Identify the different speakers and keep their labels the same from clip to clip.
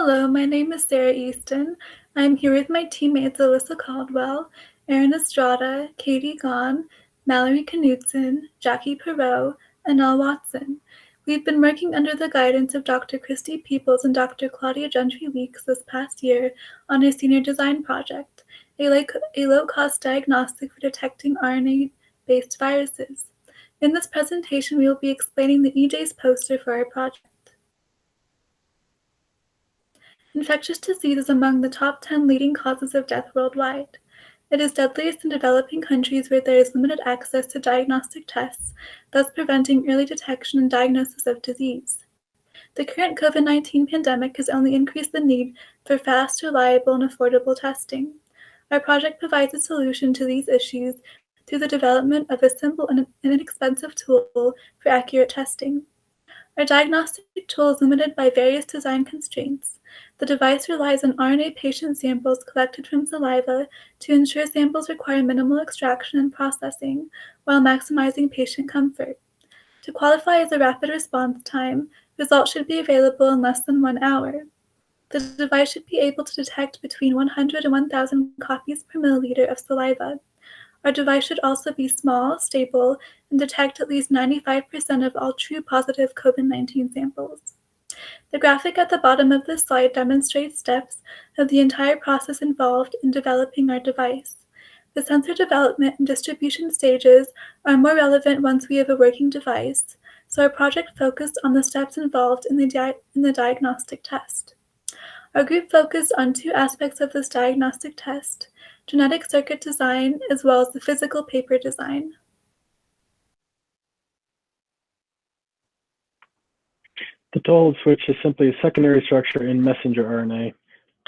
Speaker 1: Hello, my name is Sarah Easton. I'm here with my teammates Alyssa Caldwell, Erin Estrada, Katie Gahn, Mallory Knudsen, Jackie Perot, and Elle Watson. We've been working under the guidance of Dr. Christy Peoples and Dr. Claudia Gentry-Weeks this past year on a senior design project, a low-cost diagnostic for detecting RNA-based viruses. In this presentation, we will be explaining the EJ's poster for our project. Infectious disease is among the top 10 leading causes of death worldwide. It is deadliest in developing countries where there is limited access to diagnostic tests, thus preventing early detection and diagnosis of disease. The current COVID-19 pandemic has only increased the need for fast, reliable, and affordable testing. Our project provides a solution to these issues through the development of a simple and inexpensive tool for accurate testing. Our diagnostic tool is limited by various design constraints. The device relies on RNA patient samples collected from saliva to ensure samples require minimal extraction and processing while maximizing patient comfort. To qualify as a rapid response time, results should be available in less than 1 hour. The device should be able to detect between 100 and 1,000 copies per milliliter of saliva. Our device should also be small, stable, and detect at least 95% of all true positive COVID-19 samples. The graphic at the bottom of this slide demonstrates steps of the entire process involved in developing our device. The sensor development and distribution stages are more relevant once we have a working device, so our project focused on the steps involved in the diagnostic test. Our group focused on two aspects of this diagnostic test: genetic circuit design as well as the physical paper design.
Speaker 2: The toll switch is simply a secondary structure in messenger RNA,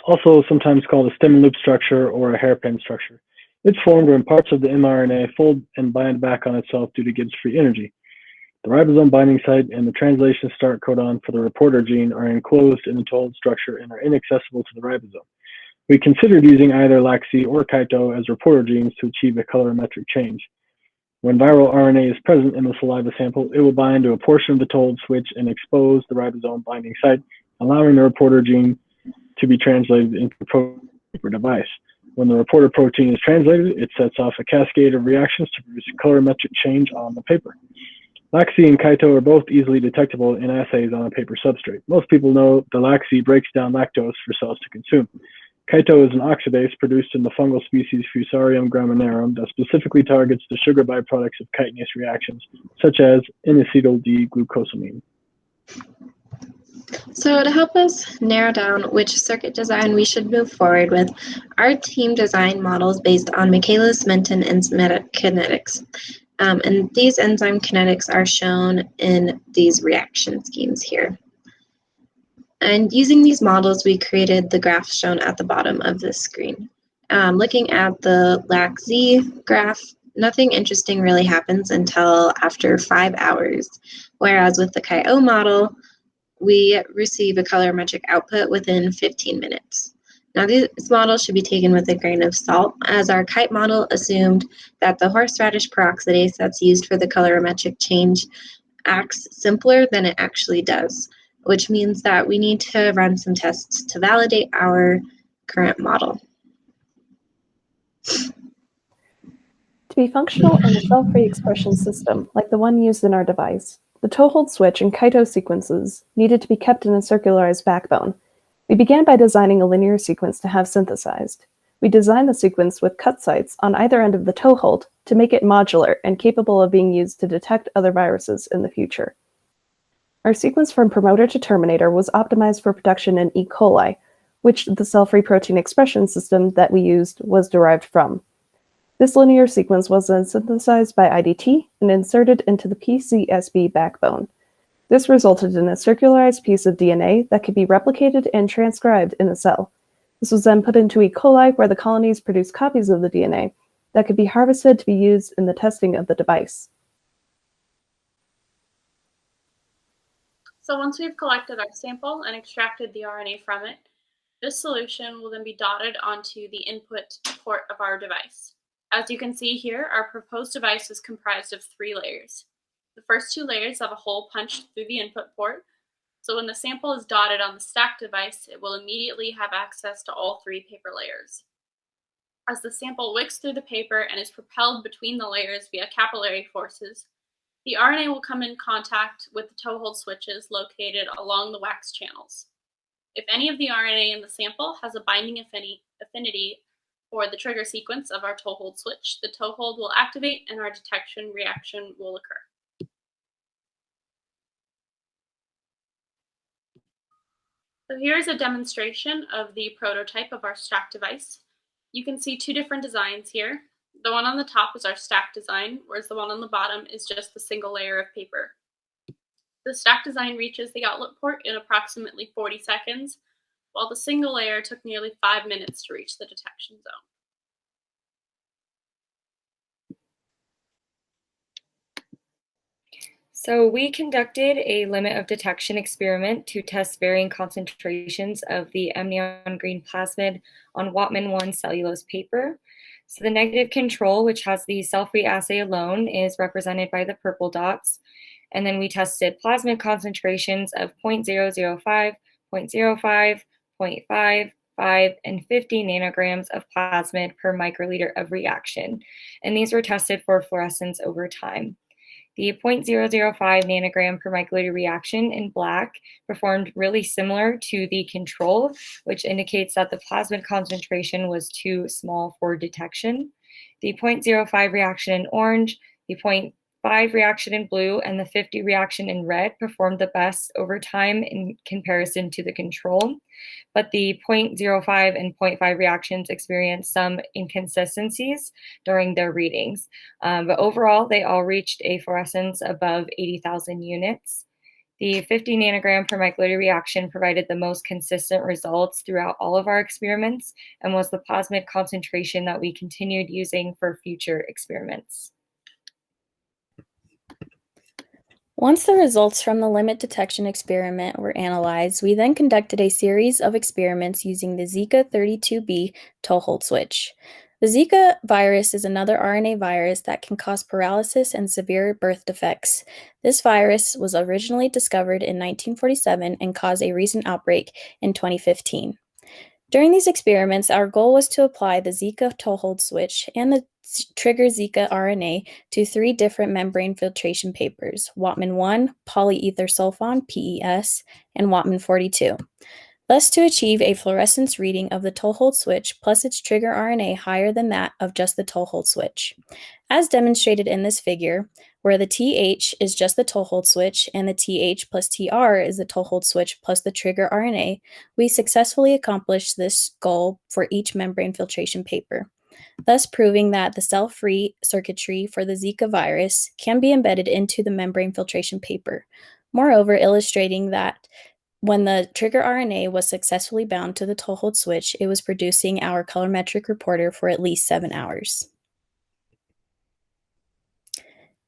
Speaker 2: also sometimes called a stem loop structure or a hairpin structure. It's formed when parts of the mRNA fold and bind back on itself due to Gibbs free energy. The ribosome binding site and the translation start codon for the reporter gene are enclosed in the toll structure and are inaccessible to the ribosome. We considered using either LAC-C or Kaito as reporter genes to achieve a colorimetric change. When viral RNA is present in the saliva sample, it will bind to a portion of the toll switch and expose the ribosome binding site, allowing the reporter gene to be translated into the paper device. When the reporter protein is translated, it sets off a cascade of reactions to produce a colorimetric change on the paper. LAC-C and Kaito are both easily detectable in assays on a paper substrate. Most people know the LAC-C breaks down lactose for cells to consume. Kaito is an oxidase produced in the fungal species Fusarium graminearum that specifically targets the sugar byproducts of chitinase reactions, such as N-acetyl D-glucosamine.
Speaker 3: So to help us narrow down which circuit design we should move forward with, our team designed models based on Michaelis-Menten enzymatic kinetics. And these enzyme kinetics are shown in these reaction schemes here. And using these models, we created the graph shown at the bottom of this screen. Looking at the LAC-Z graph, nothing interesting really happens until after 5 hours, whereas with the Chi-O model, we receive a colorimetric output within 15 minutes. Now, this model should be taken with a grain of salt, as our KITE model assumed that the horseradish peroxidase that's used for the colorimetric change acts simpler than it actually does, which means that we need to run some tests to validate our current model.
Speaker 4: To be functional in a cell-free expression system, like the one used in our device, the toehold switch and Kaito sequences needed to be kept in a circularized backbone. We began by designing a linear sequence to have synthesized. We designed the sequence with cut sites on either end of the toehold to make it modular and capable of being used to detect other viruses in the future. Our sequence from promoter to terminator was optimized for production in E. coli, which the cell-free protein expression system that we used was derived from. This linear sequence was then synthesized by IDT and inserted into the PCSB backbone. This resulted in a circularized piece of DNA that could be replicated and transcribed in a cell. This was then put into E. coli, where the colonies produced copies of the DNA that could be harvested to be used in the testing of the device.
Speaker 5: So once we've collected our sample and extracted the RNA from it, this solution will then be dotted onto the input port of our device. As you can see here, our proposed device is comprised of 3 layers. The first 2 layers have a hole punched through the input port, So when the sample is dotted on the stack device, it will immediately have access to all 3 paper layers. As the sample wicks through the paper and is propelled between the layers via capillary forces, the RNA will come in contact with the toehold switches located along the wax channels. If any of the RNA in the sample has a binding affinity for the trigger sequence of our toehold switch, the toehold will activate and our detection reaction will occur. So here's a demonstration of the prototype of our stack device. You can see 2 different designs here. The one on the top is our stack design, whereas the one on the bottom is just the single layer of paper. The stack design reaches the outlet port in approximately 40 seconds, while the single layer took nearly 5 minutes to reach the detection zone.
Speaker 6: So we conducted a limit of detection experiment to test varying concentrations of the amnion green plasmid on Whatman 1 cellulose paper. So the negative control, which has the cell-free assay alone, is represented by the purple dots. And then we tested plasmid concentrations of 0.005, 0.05, 0.5, 5, and 50 nanograms of plasmid per microliter of reaction. And these were tested for fluorescence over time. The 0.005 nanogram per microliter reaction in black performed really similar to the control, which indicates that the plasmid concentration was too small for detection. The 0.05 reaction in orange, the 0.5 reaction in blue, and the 50 reaction in red performed the best over time in comparison to the control. But the 0.05 and 0.5 reactions experienced some inconsistencies during their readings. But overall, they all reached a fluorescence above 80,000 units. The 50 nanogram per microliter reaction provided the most consistent results throughout all of our experiments and was the plasmid concentration that we continued using for future experiments.
Speaker 7: Once the results from the limit detection experiment were analyzed, we then conducted a series of experiments using the Zika 32b toehold switch. The Zika virus is another RNA virus that can cause paralysis and severe birth defects. This virus was originally discovered in 1947 and caused a recent outbreak in 2015. During these experiments, our goal was to apply the Zika toehold switch and the trigger Zika RNA to 3 different membrane filtration papers, Whatman 1, polyether sulfon, PES, and Whatman 42. Thus, to achieve a fluorescence reading of the toehold switch plus its trigger RNA higher than that of just the toehold switch. As demonstrated in this figure, where the TH is just the toehold switch and the TH plus TR is the toehold switch plus the trigger RNA, we successfully accomplished this goal for each membrane filtration paper, thus proving that the cell-free circuitry for the Zika virus can be embedded into the membrane filtration paper. Moreover, illustrating that when the trigger RNA was successfully bound to the toehold switch, it was producing our colorimetric reporter for at least 7 hours.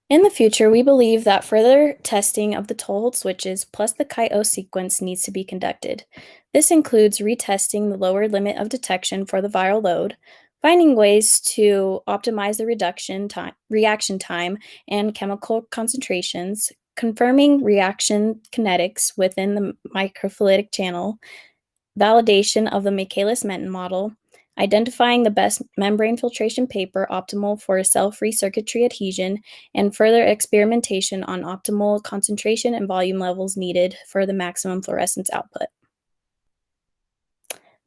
Speaker 7: In the future, we believe that further testing of the toehold switches plus the Chi-O sequence needs to be conducted. This includes retesting the lower limit of detection for the viral load, finding ways to optimize the reaction time and chemical concentrations, confirming reaction kinetics within the microfluidic channel, validation of the Michaelis-Menten model, identifying the best membrane filtration paper optimal for cell-free circuitry adhesion, and further experimentation on optimal concentration and volume levels needed for the maximum fluorescence output.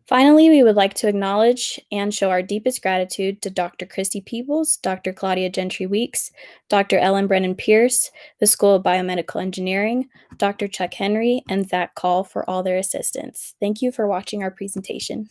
Speaker 7: Finally, we would like to acknowledge and show our deepest gratitude to Dr. Christy Peebles, Dr. Claudia Gentry-Weeks, Dr. Ellen Brennan-Pierce, the School of Biomedical Engineering, Dr. Chuck Henry, and Zach Call for all their assistance. Thank you for watching our presentation.